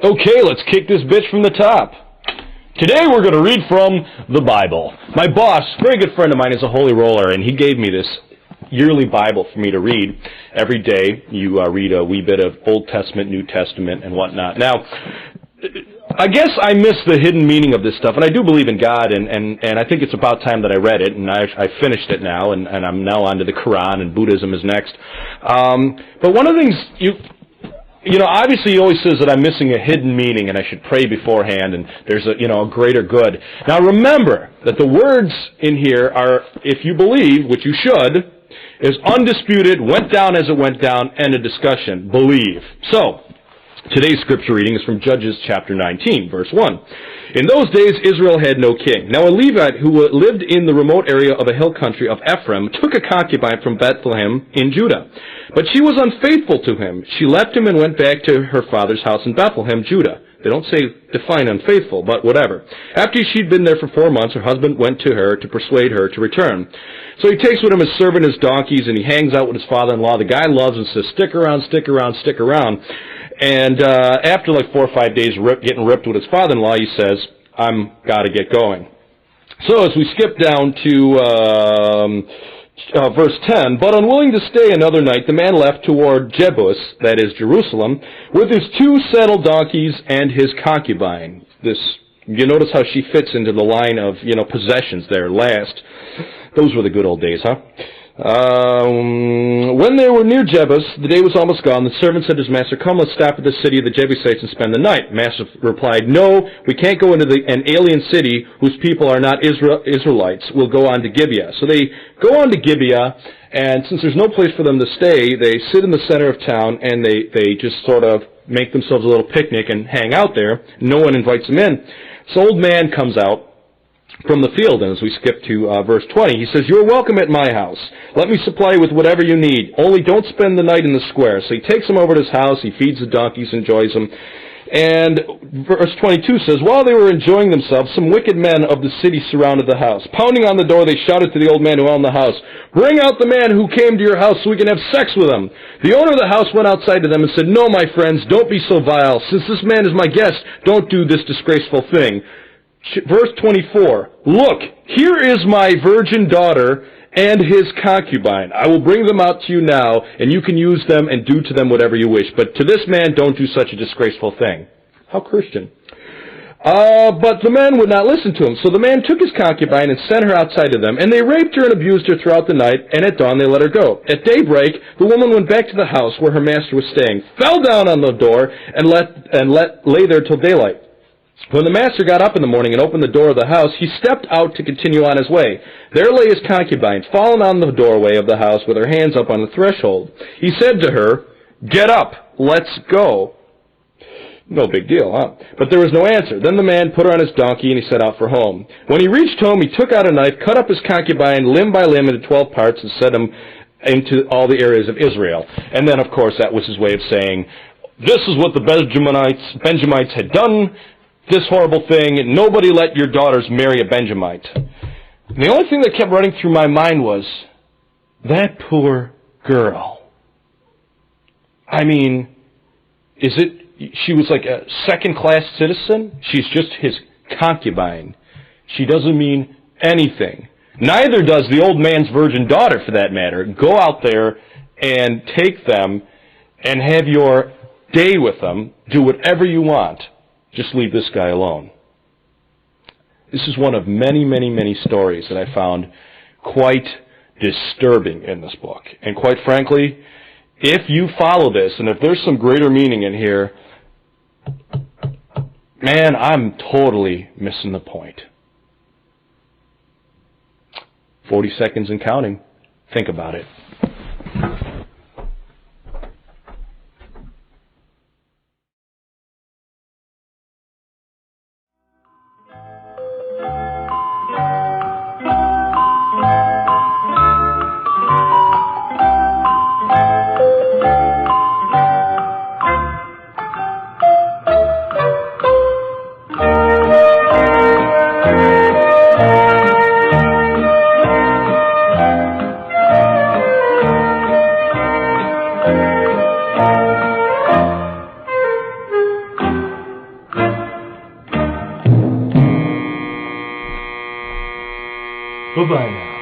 Okay, let's kick this bitch from the top. Today we're going to read from the Bible. My boss, very good friend of mine, is a holy roller, and he gave me this yearly Bible for me to read. Every day you read a wee bit of Old Testament, New Testament, and whatnot. Now, I guess I miss the hidden meaning of this stuff, and I do believe in God, and I think it's about time that I read it, and I finished it now, and I'm now on to the Quran, and Buddhism is next. But one of the things you know, obviously he always says that I'm missing a hidden meaning and I should pray beforehand and there's a greater good. Now remember that the words in here are, if you believe, which you should, is undisputed, went down as it went down, end of discussion. Believe. So, today's scripture reading is from Judges chapter 19, verse 1. In those days Israel had no king. Now a Levite who lived in the remote area of a hill country of Ephraim took a concubine from Bethlehem in Judah. But she was unfaithful to him. She left him and went back to her father's house in Bethlehem, Judah. They don't define unfaithful, but whatever. After she'd been there for 4 months, her husband went to her to persuade her to return. So he takes with him his servant, his donkeys, and he hangs out with his father-in-law. The guy loves him, says, stick around, stick around, stick around. And after like 4 or 5 days getting ripped with his father-in-law, he says, I'm got to get going. So as we skip down to verse 10, but unwilling to stay another night, the man left toward Jebus, that is Jerusalem, with his 2 saddled donkeys and his concubine. You notice how she fits into the line of, possessions there last. Those were the good old days, huh? When they were near Jebus, the day was almost gone. The servant said to his master, come, let's stop at the city of the Jebusites and spend the night. Master replied, no, we can't go into an alien city whose people are not Israelites. We'll go on to Gibeah. So they go on to Gibeah, and since there's no place for them to stay, they sit in the center of town, and they just sort of make themselves a little picnic and hang out there. No one invites them in. This old man comes out from the field, and as we skip to verse 20, he says, you're welcome at my house. Let me supply you with whatever you need. Only don't spend the night in the square. So he takes them over to his house, he feeds the donkeys, enjoys them. And verse 22 says, while they were enjoying themselves, some wicked men of the city surrounded the house. Pounding on the door, they shouted to the old man who owned the house, bring out the man who came to your house so we can have sex with him. The owner of the house went outside to them and said, no, my friends, don't be so vile. Since this man is my guest, don't do this disgraceful thing. Verse 24, look, here is my virgin daughter and his concubine. I will bring them out to you now, and you can use them and do to them whatever you wish. But to this man, don't do such a disgraceful thing. How Christian. But the men would not listen to him. So the man took his concubine and sent her outside to them, and they raped her and abused her throughout the night, and at dawn they let her go. At daybreak, the woman went back to the house where her master was staying, fell down on the door, and lay there till daylight. When the master got up in the morning and opened the door of the house, he stepped out to continue on his way. There lay his concubine, fallen on the doorway of the house with her hands up on the threshold. He said to her, get up, let's go. No big deal, huh? But there was no answer. Then the man put her on his donkey and he set out for home. When he reached home, he took out a knife, cut up his concubine limb by limb into 12 parts and set him into all the areas of Israel. And then, of course, that was his way of saying, this is what the Benjamites had done. This horrible thing, and nobody let your daughters marry a Benjamite. And the only thing that kept running through my mind was, that poor girl. I mean, she was like a second-class citizen? She's just his concubine. She doesn't mean anything. Neither does the old man's virgin daughter, for that matter. Go out there and take them and have your day with them. Do whatever you want. Just leave this guy alone. This is one of many, many, many stories that I found quite disturbing in this book. And quite frankly, if you follow this, and if there's some greater meaning in here, man, I'm totally missing the point. 40 seconds and counting. Think about it. Bye-bye now.